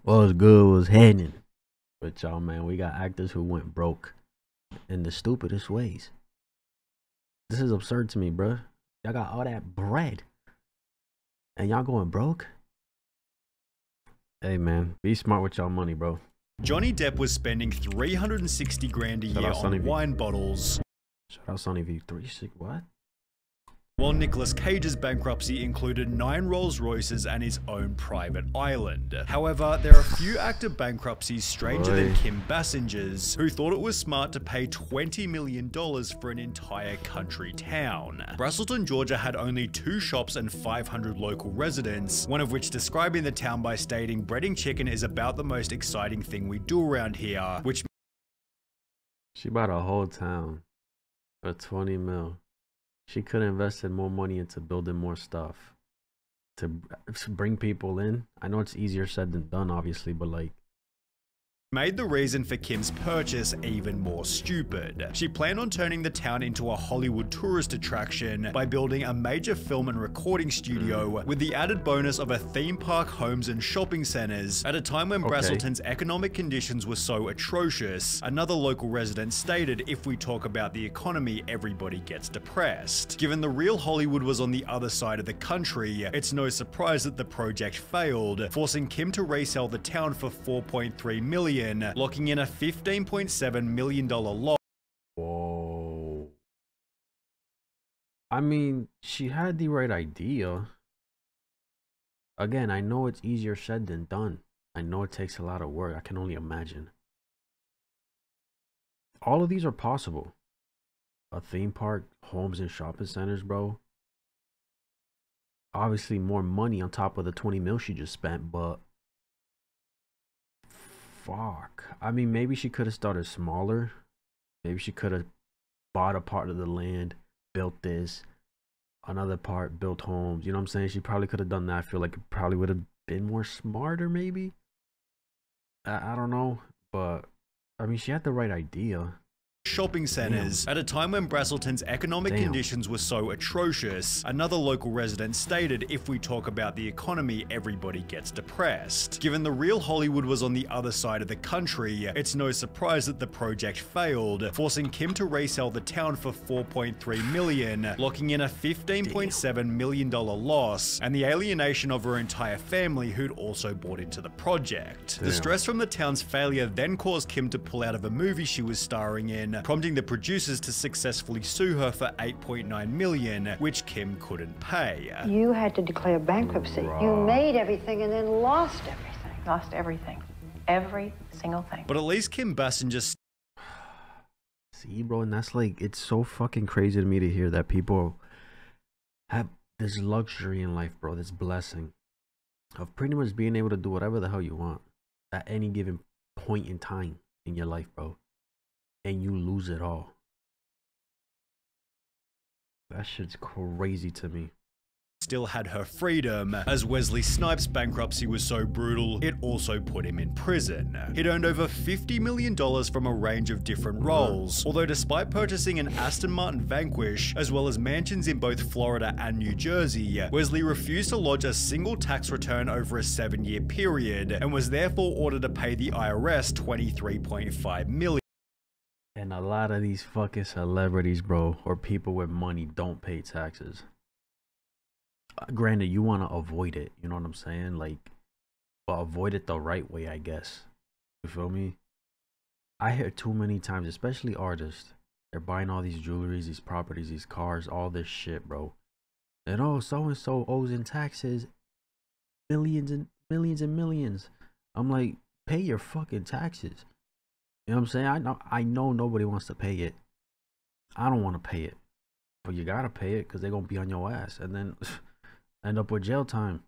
What was good was happening. But y'all, man, we got actors who went broke in the stupidest ways. This is absurd to me, bruh. Y'all got all that bread and y'all going broke? Hey, man, be smart with y'all money, bro. Johnny Depp was spending 360 grand a year on wine bottles. Shout out SunnyV2. What? While Nicolas Cage's bankruptcy included 9 Rolls Royces and his own private island. However, there are few actor bankruptcies stranger than Kim Basinger's, who thought it was smart to pay $20 million for an entire country town. Braselton, Georgia had only 2 shops and 500 local residents, one of which describing the town by stating, "Breading chicken is about the most exciting thing we do around here," which she bought a whole town for 20 mil. She could have invested more money into building more stuff to bring people in. I know it's easier said than done, obviously, but like, made the reason for Kim's purchase even more stupid. She planned on turning the town into a Hollywood tourist attraction by building a major film and recording studio with the added bonus of a theme park, homes and shopping centers at a time when Braselton's economic conditions were so atrocious. Another local resident stated, "If we talk about the economy, everybody gets depressed." Given the real Hollywood was on the other side of the country, it's no surprise that the project failed, forcing Kim to resell the town for $4.3 million, locking in a $15.7 million loss. Whoa. I mean, she had the right idea. Again, I know it's easier said than done. I know it takes a lot of work. I can only imagine. All of these are possible. A theme park, homes and shopping centers, bro. Obviously more money on top of the 20 mil she just spent, but fuck. I mean, maybe she could have started smaller. Maybe she could have bought a part of the land, built this, another part, built homes. You know what I'm saying? She probably could have done that. I feel like it probably would have been more smarter, maybe. I don't know. But, I mean, she had the right idea. Shopping centers at a time when Braselton's economic conditions were so atrocious. Another local resident stated, "If we talk about the economy, everybody gets depressed." Given the real Hollywood was on the other side of the country, it's no surprise that the project failed, forcing Kim to resell the town for $4.3 million, locking in a $15.7 million loss and the alienation of her entire family who'd also bought into the project. The stress from the town's failure then caused Kim to pull out of a movie she was starring in, prompting the producers to successfully sue her for $8.9 million, which Kim couldn't pay. You had to declare bankruptcy. You made everything and then lost everything. Lost everything. Every single thing. But at least Kim Basinger... See, bro, and that's like, it's so fucking crazy to me to hear that people have this luxury in life, bro, this blessing of pretty much being able to do whatever the hell you want at any given point in time in your life, bro. And you lose it all. That shit's crazy to me. Still had her freedom, as Wesley Snipes' bankruptcy was so brutal, it also put him in prison. He'd earned over $50 million from a range of different roles, although despite purchasing an Aston Martin Vanquish, as well as mansions in both Florida and New Jersey, Wesley refused to lodge a single tax return over a 7-year period, and was therefore ordered to pay the IRS $23.5 million. And a lot of these fucking celebrities, bro, or people with money don't pay taxes. Granted, you want to avoid it, you know what I'm saying? Like, but avoid it the right way, I guess. You feel me? I hear too many times, especially artists, they're buying all these jewelries, these properties, these cars, all this shit, bro. And oh, so-and-so owes in taxes millions and millions and millions. I'm like, pay your fucking taxes. You know what I'm saying? I know nobody wants to pay it. I don't want to pay it. But you gotta pay it because they're gonna be on your ass and then end up with jail time.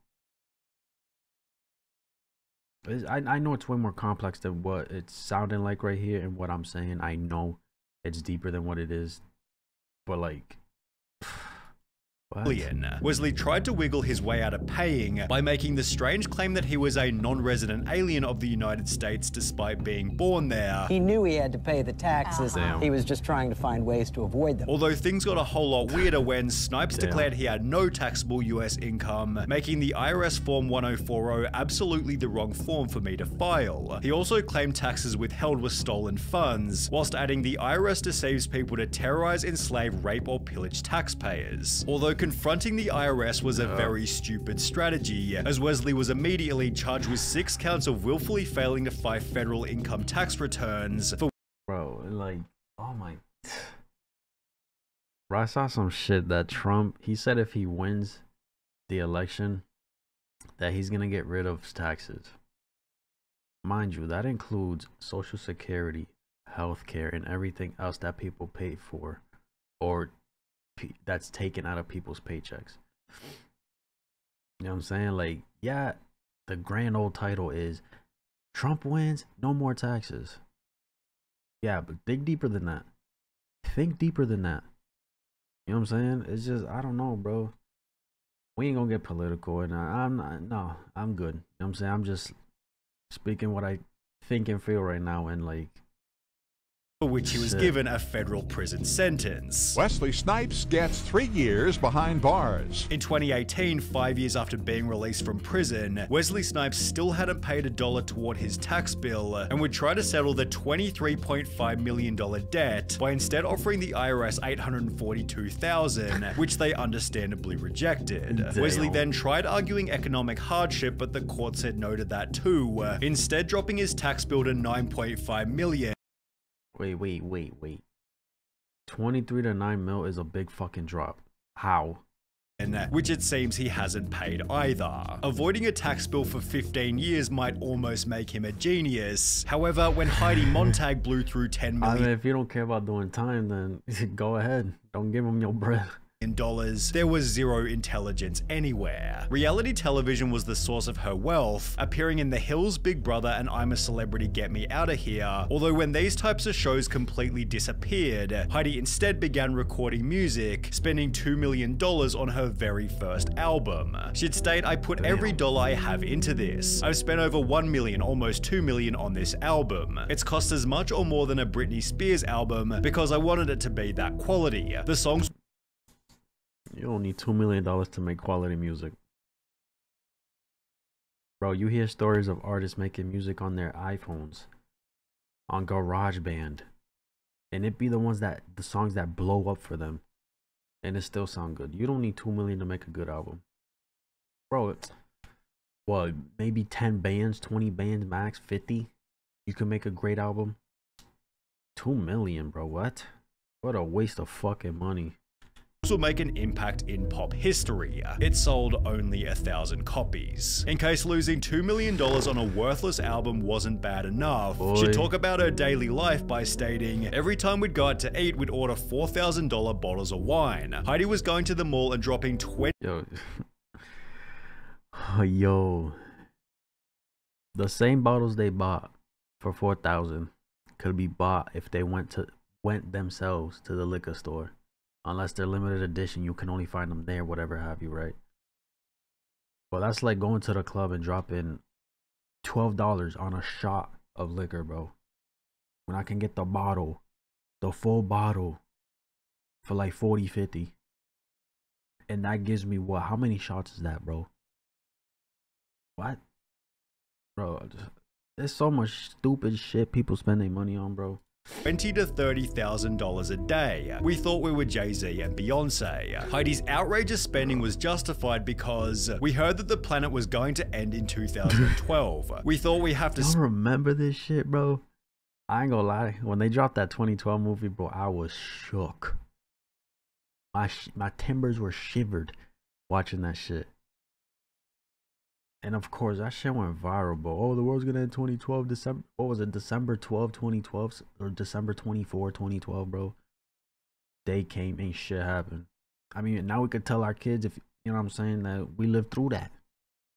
I know it's way more complex than what it's sounding like right here and what I'm saying. I know it's deeper than what it is. But like, Wesley tried to wiggle his way out of paying by making the strange claim that he was a non-resident alien of the United States despite being born there. He knew he had to pay the taxes. He was just trying to find ways to avoid them. Although things got a whole lot weirder when Snipes declared he had no taxable US income, making the IRS Form 1040 absolutely the wrong form for me to file. He also claimed taxes withheld were stolen funds, whilst adding the IRS deceives people to terrorize, enslave, rape, or pillage taxpayers. Although confronting the IRS was a very stupid strategy, as Wesley was immediately charged with 6 counts of willfully failing to file federal income tax returns for— Bro, like, oh my... Bro, I saw some shit that Trump, he said if he wins the election, that he's gonna get rid of taxes. Mind you, that includes Social Security, healthcare, and everything else that people pay for, or that's taken out of people's paychecks. You know what I'm saying? Like, yeah, the grand old title is Trump wins, no more taxes. Yeah, but dig deeper than that. Think deeper than that. You know what I'm saying? It's just, I don't know, bro. We ain't gonna get political, and I'm not, no, I'm good. You know what I'm saying? I'm just speaking what I think and feel right now, and like, for which he was given a federal prison sentence. Wesley Snipes gets 3 years behind bars. In 2018, 5 years after being released from prison, Wesley Snipes still hadn't paid $1 toward his tax bill and would try to settle the $23.5 million debt by instead offering the IRS $842,000, which they understandably rejected. Damn. Wesley then tried arguing economic hardship, but the court said no to that too, instead dropping his tax bill to $9.5 million. Wait. 23 to 9 mil is a big fucking drop. How? Which it seems he hasn't paid either. Avoiding a tax bill for 15 years might almost make him a genius. However, when Heidi Montag blew through $10 million— I mean, if you don't care about doing time, then go ahead. Don't give him your bread. There was zero intelligence anywhere. Reality television was the source of her wealth, appearing in The Hills, Big Brother, and I'm a Celebrity, Get Me Outta Here. Although when these types of shows completely disappeared, Heidi instead began recording music, spending $2 million on her very first album. She'd state, "I put every dollar I have into this. I've spent over $1 million, almost $2 million on this album. It's cost as much or more than a Britney Spears album because I wanted it to be that quality. The songs..." You don't need $2 million to make quality music. Bro, you hear stories of artists making music on their iPhones, on GarageBand, and it be the songs that blow up for them, and it still sound good. You don't need $2 million to make a good album. Bro, well, maybe 10 bands, 20 bands max, 50. You can make a great album. 2 million, bro, what? What a waste of fucking money. Will make an impact in pop history. It sold only 1,000 copies. In case losing $2 million on a worthless album wasn't bad enough, she'd talk about her daily life by stating, "Every time we'd go out to eat, we'd order $4,000 bottles of wine. Heidi was going to the mall and dropping 20— Yo. The same bottles they bought for $4,000 could be bought if they went themselves to the liquor store. Unless they're limited edition, you can only find them there, whatever have you, right? Well, that's like going to the club and dropping $12 on a shot of liquor, bro. When I can get the bottle, the full bottle, for like 40, 50. And that gives me what? How many shots is that, bro? What? Bro, there's so much stupid shit people spend their money on, bro. $20,000 to $30,000 a day. We thought we were Jay-Z and Beyonce. Heidi's outrageous spending was justified because we heard that the planet was going to end in 2012. We thought we have to— Y'all remember this shit, bro? I ain't gonna lie. When they dropped that 2012 movie, bro, I was shook. My timbers were shivered watching that shit. And of course, that shit went viral, bro. Oh, the world's gonna end 2012, December. What was it? December 12, 2012? Or December 24, 2012, bro. Day came, ain't shit happened. I mean, now we could tell our kids, if you know what I'm saying, that we lived through that.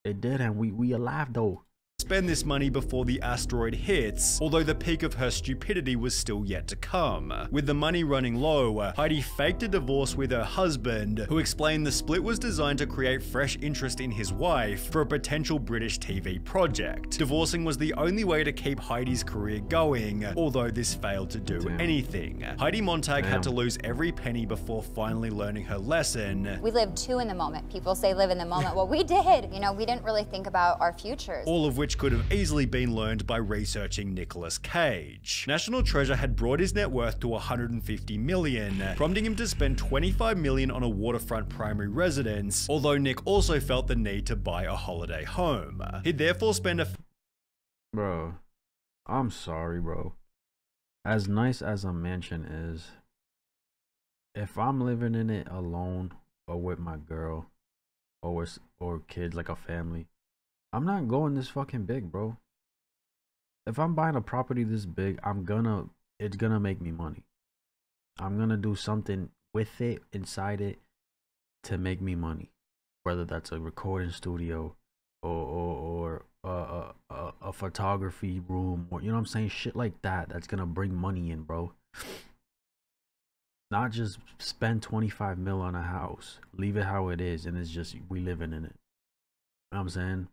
It did, and we alive, though. spend this money before the asteroid hits, although the peak of her stupidity was still yet to come. With the money running low, Heidi faked a divorce with her husband, who explained the split was designed to create fresh interest in his wife for a potential British TV project. Divorcing was the only way to keep Heidi's career going, although this failed to do anything. Heidi Montag had to lose every penny before finally learning her lesson. We live too in the moment. People say live in the moment. Well, we did. You know, we didn't really think about our futures. All of which could have easily been learned by researching Nicolas Cage. National Treasure had brought his net worth to $150 million, prompting him to spend $25 million on a waterfront primary residence, although Nick also felt the need to buy a holiday home. He'd therefore spend a... Bro, I'm sorry, bro. As nice as a mansion is, if I'm living in it alone or with my girl or kids, like a family, I'm not going this fucking big, bro. If I'm buying a property this big, it's gonna make me money. I'm gonna do something with it, inside it, to make me money. Whether that's a recording studio or a photography room, or, you know what I'm saying, shit like that. That's gonna bring money in, bro. Not just spend 25 mil on a house, leave it how it is, and it's just we living in it. You know what I'm saying?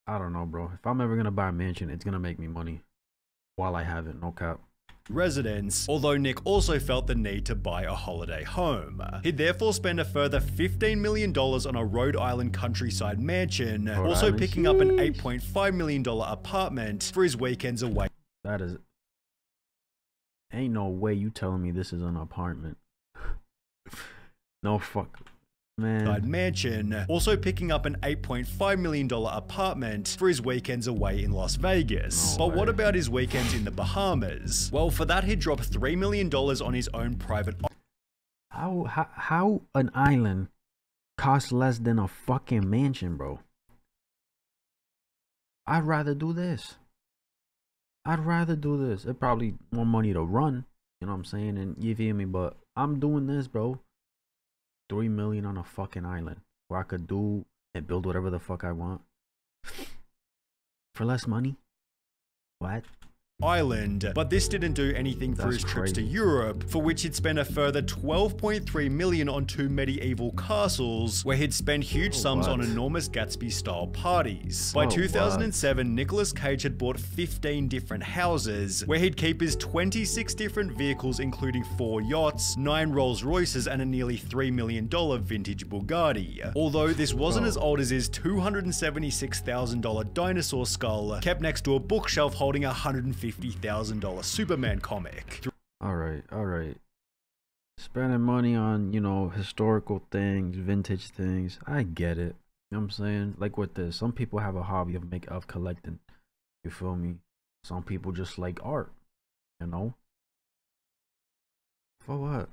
I don't know, bro. If I'm ever gonna buy a mansion, it's gonna make me money while I have it, no cap. Residence, although Nick also felt the need to buy a holiday home. He'd therefore spend a further $15 million on a Rhode Island countryside mansion, also picking up an $8.5 million apartment for his weekends away. That is... Ain't no way you telling me this is an apartment. No fuck. Man. Mansion, also picking up an $8.5 million apartment for his weekends away in Las Vegas. But what about his weekends in the Bahamas? Well, for that he'd drop $3 million on his own private... How an island costs less than a fucking mansion, bro? I'd rather do this. It probably more money to run, you know what I'm saying? And you feel me? But I'm doing this, bro. 3 million on a fucking island where I could do and build whatever the fuck I want for less money. What? Island, but this didn't do anything for his trips to Europe, for which he'd spend a further $12.3 million on 2 medieval castles, where he'd spend huge sums on enormous Gatsby-style parties. By 2007, Nicolas Cage had bought 15 different houses, where he'd keep his 26 different vehicles, including 4 yachts, 9 Rolls Royces, and a nearly $3 million vintage Bugatti. Although this wasn't as old as his $276,000 dinosaur skull, kept next to a bookshelf holding a $150,000 Superman comic. Alright. Spending money on, you know, historical things, vintage things. I get it. You know what I'm saying? Like with this, some people have a hobby of collecting. You feel me? Some people just like art, you know? For what?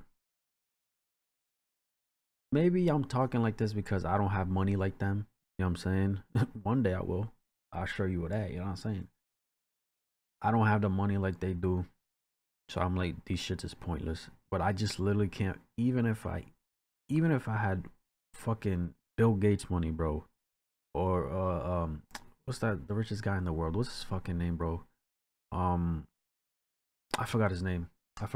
Maybe I'm talking like this because I don't have money like them. You know what I'm saying? One day I will. I'll show you that, you know what I'm saying? I don't have the money like they do, so I'm like, these shits is pointless. But I just literally can't. Even if I had fucking Bill Gates money, bro, or what's that? The richest guy in the world. What's his fucking name, bro? I forgot his name. I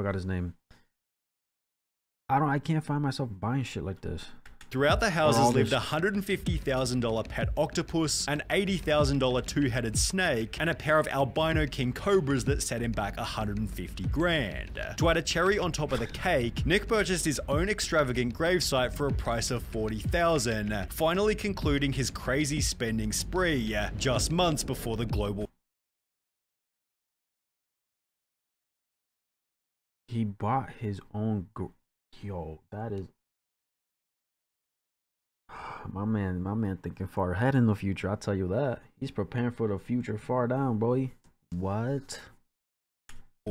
can't find myself buying shit like this. Throughout the houses lived a $150,000 pet octopus, an $80,000 two-headed snake, and a pair of albino king cobras that set him back $150,000. To add a cherry on top of the cake, Nick purchased his own extravagant gravesite for a price of $40,000, finally concluding his crazy spending spree just months before the global... He bought his own... Yo, that is... My man thinking far ahead in the future, I'll tell you that. He's preparing for the future far down, boy. What?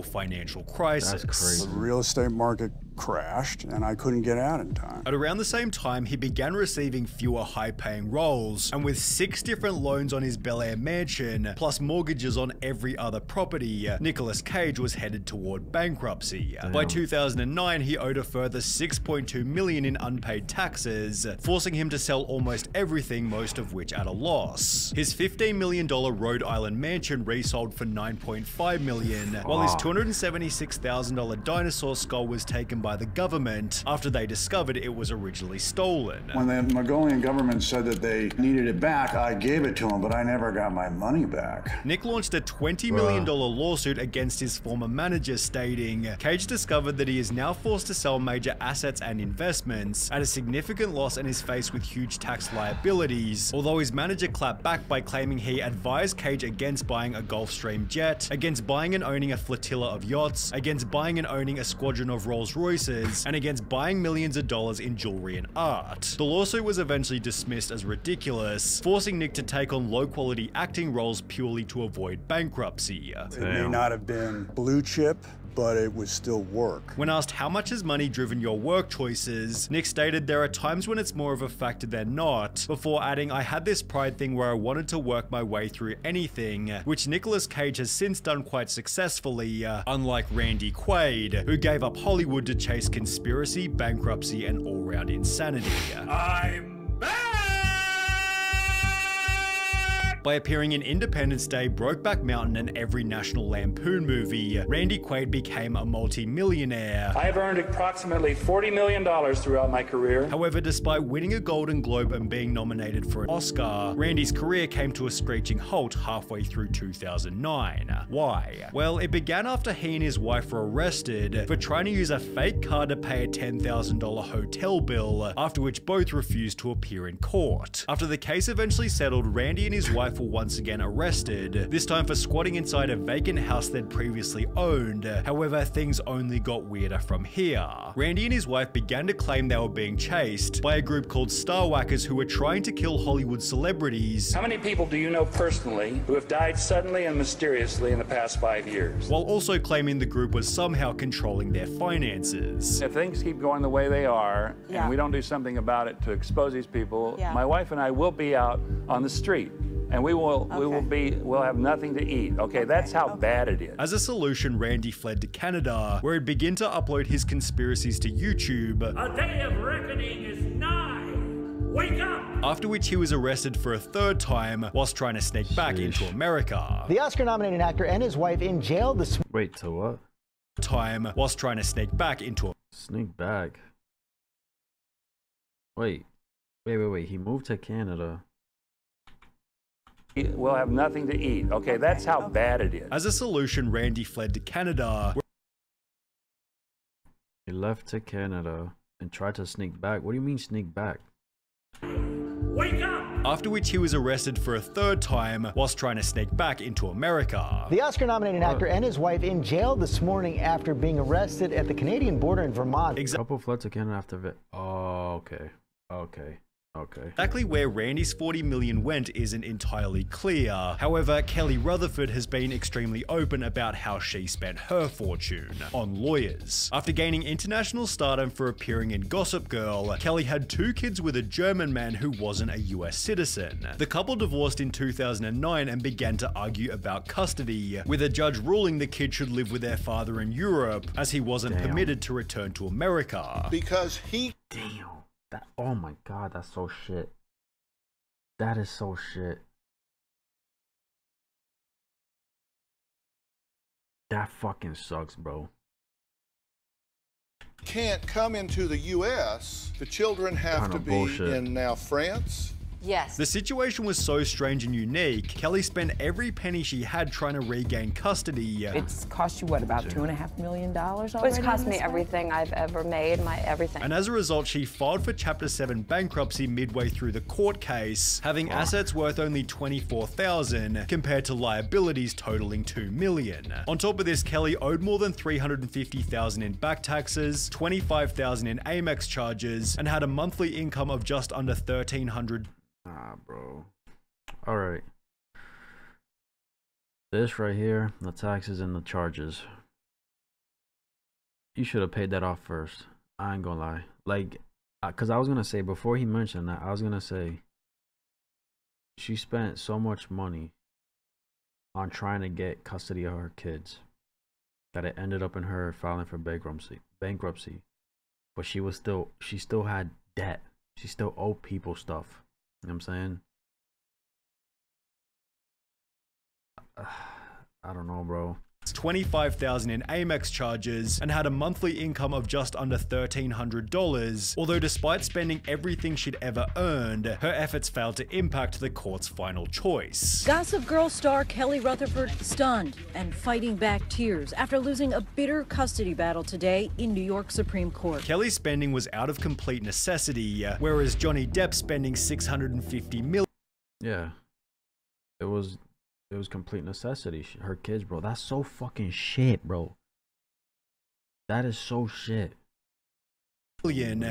financial crisis. The real estate market crashed and I couldn't get out in time. At around the same time, he began receiving fewer high-paying roles, and with 6 different loans on his Bel Air mansion, plus mortgages on every other property, Nicolas Cage was headed toward bankruptcy. Damn. By 2009, he owed a further $6.2 million in unpaid taxes, forcing him to sell almost everything, most of which at a loss. His $15 million Rhode Island mansion resold for $9.5 million, while his $276,000 dinosaur skull was taken by the government after they discovered it was originally stolen. When the Mongolian government said that they needed it back, I gave it to them, but I never got my money back. Nick launched a $20 million lawsuit against his former manager, stating, Cage discovered that he is now forced to sell major assets and investments at a significant loss and is faced with huge tax liabilities, although his manager clapped back by claiming he advised Cage against buying a Gulfstream jet, against buying and owning a flotilla of yachts, against buying and owning a squadron of Rolls-Royces, and against buying millions of dollars in jewelry and art. The lawsuit was eventually dismissed as ridiculous, forcing Nick to take on low-quality acting roles purely to avoid bankruptcy. It may not have been blue chip, but it would still work. When asked how much has money driven your work choices, Nick stated there are times when it's more of a factor than not, before adding, I had this pride thing where I wanted to work my way through anything, which Nicolas Cage has since done quite successfully, unlike Randy Quaid, who gave up Hollywood to chase conspiracy, bankruptcy, and all-round insanity. I'm back! By appearing in Independence Day, Brokeback Mountain, and every National Lampoon movie, Randy Quaid became a multi-millionaire. I have earned approximately $40 million throughout my career. However, despite winning a Golden Globe and being nominated for an Oscar, Randy's career came to a screeching halt halfway through 2009. Why? Well, it began after he and his wife were arrested for trying to use a fake card to pay a $10,000 hotel bill, after which both refused to appear in court. After the case eventually settled, Randy and his wife were once again arrested, this time for squatting inside a vacant house they'd previously owned. However, things only got weirder from here. Randy and his wife began to claim they were being chased by a group called Star Whackers who were trying to kill Hollywood celebrities. How many people do you know personally who have died suddenly and mysteriously in the past 5 years? While also claiming the group was somehow controlling their finances. If things keep going the way they are, and we don't do something about it to expose these people, my wife and I will be out on the street. And we'll have nothing to eat. Okay, that's how bad it is. As a solution, Randy fled to Canada, where he'd begin to upload his conspiracies to YouTube. A day of reckoning is nigh. Wake up! After which he was arrested for a 3rd time whilst trying to sneak back into America. The Oscar-nominated actor and his wife in jail this— Wait, to what? Time whilst trying to sneak back into— Sneak back? Wait. He moved to Canada. We'll have nothing to eat. Okay, that's how bad it is. As a solution, Randy fled to Canada. He left to Canada and tried to sneak back. What do you mean sneak back? Wake up! After which he was arrested for a 3rd time whilst trying to sneak back into America. The Oscar-nominated actor and his wife in jail this morning after being arrested at the Canadian border in Vermont. Couple fled to Canada after Oh, okay. Exactly where Randy's $40 million went isn't entirely clear. However, Kelly Rutherford has been extremely open about how she spent her fortune on lawyers. After gaining international stardom for appearing in Gossip Girl, Kelly had 2 kids with a German man who wasn't a US citizen. The couple divorced in 2009 and began to argue about custody, with a judge ruling the kid should live with their father in Europe, as he wasn't permitted to return to America. Because he— Damn. Oh my god, that's so shit. That is so shit. That fucking sucks, bro. Can't come into the U.S. The children have to be in now France. Yes. The situation was so strange and unique, Kelly spent every penny she had trying to regain custody. It's cost you, what, about $2.5 million already? It's cost me everything I've ever made, everything. And as a result, she filed for Chapter 7 bankruptcy midway through the court case, having assets worth only $24,000 compared to liabilities totaling $2 million. On top of this, Kelly owed more than $350,000 in back taxes, $25,000 in Amex charges, and had a monthly income of just under $1,300. Bro. Alright. This right here, the taxes and the charges. You should have paid that off first. I ain't gonna lie. Like, cause I was gonna say before he mentioned that, I was gonna say she spent so much money on trying to get custody of her kids that it ended up in her filing for bankruptcy. But she still had debt. She still owed people stuff. You know what I'm saying? I don't know, bro. $25,000 in Amex charges and had a monthly income of just under $1,300, although despite spending everything she'd ever earned, her efforts failed to impact the court's final choice. Gossip Girl star Kelly Rutherford stunned and fighting back tears after losing a bitter custody battle today in New York Supreme Court. Kelly's spending was out of complete necessity, whereas Johnny Depp spending $650 million. Yeah, it was complete necessity. Her kids, bro. That's so fucking shit, bro. That is so shit.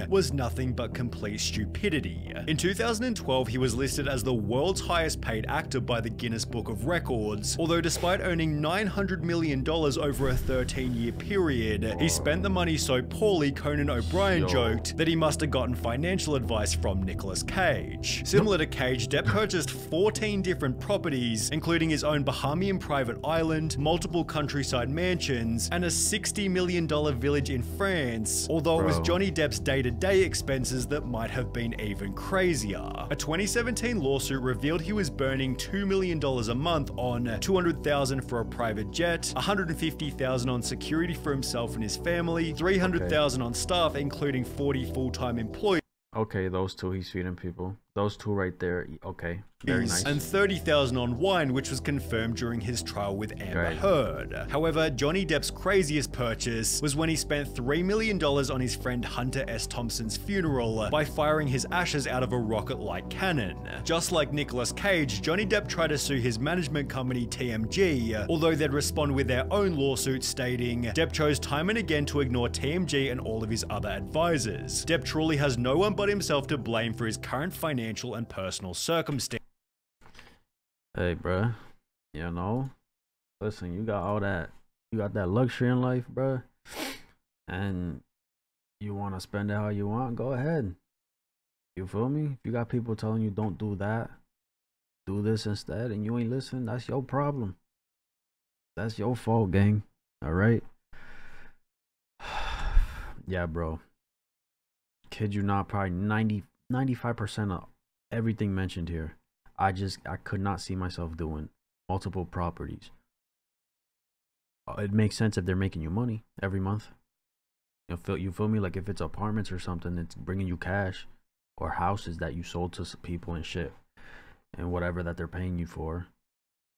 Was nothing but complete stupidity. In 2012, he was listed as the world's highest paid actor by the Guinness Book of Records, although despite earning $900 million over a 13-year period, he spent the money so poorly Conan O'Brien joked that he must have gotten financial advice from Nicolas Cage. Similar to Cage, Depp purchased 14 different properties, including his own Bahamian private island, multiple countryside mansions, and a $60 million village in France, although it was Johnny Depp's day-to-day expenses that might have been even crazier. A 2017 lawsuit revealed he was burning $2 million a month on $200,000 for a private jet, $150,000 on security for himself and his family, $300,000 on staff, including 40 full-time employees. Okay, those two, he's feeding people. Those two right there, okay. Very nice. And $30,000 on wine, which was confirmed during his trial with Amber Heard. However, Johnny Depp's craziest purchase was when he spent $3 million on his friend Hunter S. Thompson's funeral by firing his ashes out of a rocket-like cannon. Just like Nicolas Cage, Johnny Depp tried to sue his management company TMG, although they'd respond with their own lawsuit stating, Depp chose time and again to ignore TMG and all of his other advisors. Depp truly has no one but himself to blame for his current financial and personal circumstances. Hey, bruh, you know, listen, you got all that, you got that luxury in life, bruh, and you want to spend it how you want, go ahead. You feel me? If you got people telling you don't do that, do this instead, and you ain't listen, that's your problem. That's your fault, gang. All right? Yeah, bro. Kid you not, probably 95% of everything mentioned here, I could not see myself doing multiple properties. It makes sense if they're making you money every month. You feel me? Like if it's apartments or something, it's bringing you cash, or houses that you sold to people and shit, and whatever that they're paying you for.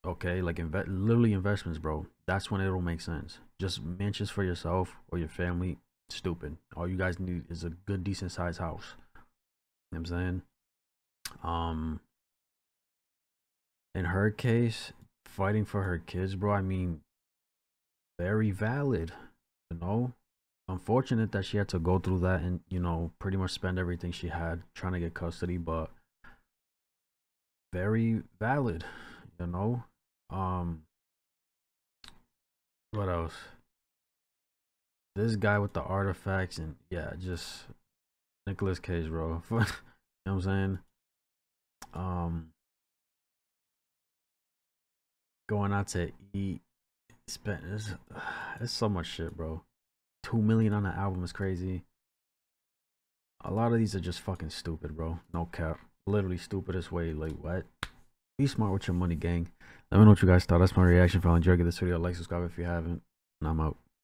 Okay, like literally investments, bro. That's when it'll make sense. Just mansions for yourself or your family, stupid. All you guys need is a good, decent sized house. You know what I'm saying? In her case, fighting for her kids, bro, I mean, very valid, you know? Unfortunate that she had to go through that and, you know, pretty much spend everything she had trying to get custody, but very valid, you know? What else? This guy with the artifacts and, yeah, just Nicolas Cage, bro. You know what I'm saying? Going out to eat, spent, it's so much shit, bro. $2 million on the album is crazy. A lot of these are just fucking stupid, bro. No cap. Literally stupidest way. Like, what? Be smart with your money, gang. Let me know what you guys thought. That's my reaction. If you enjoyed this video, like, subscribe if you haven't. And I'm out.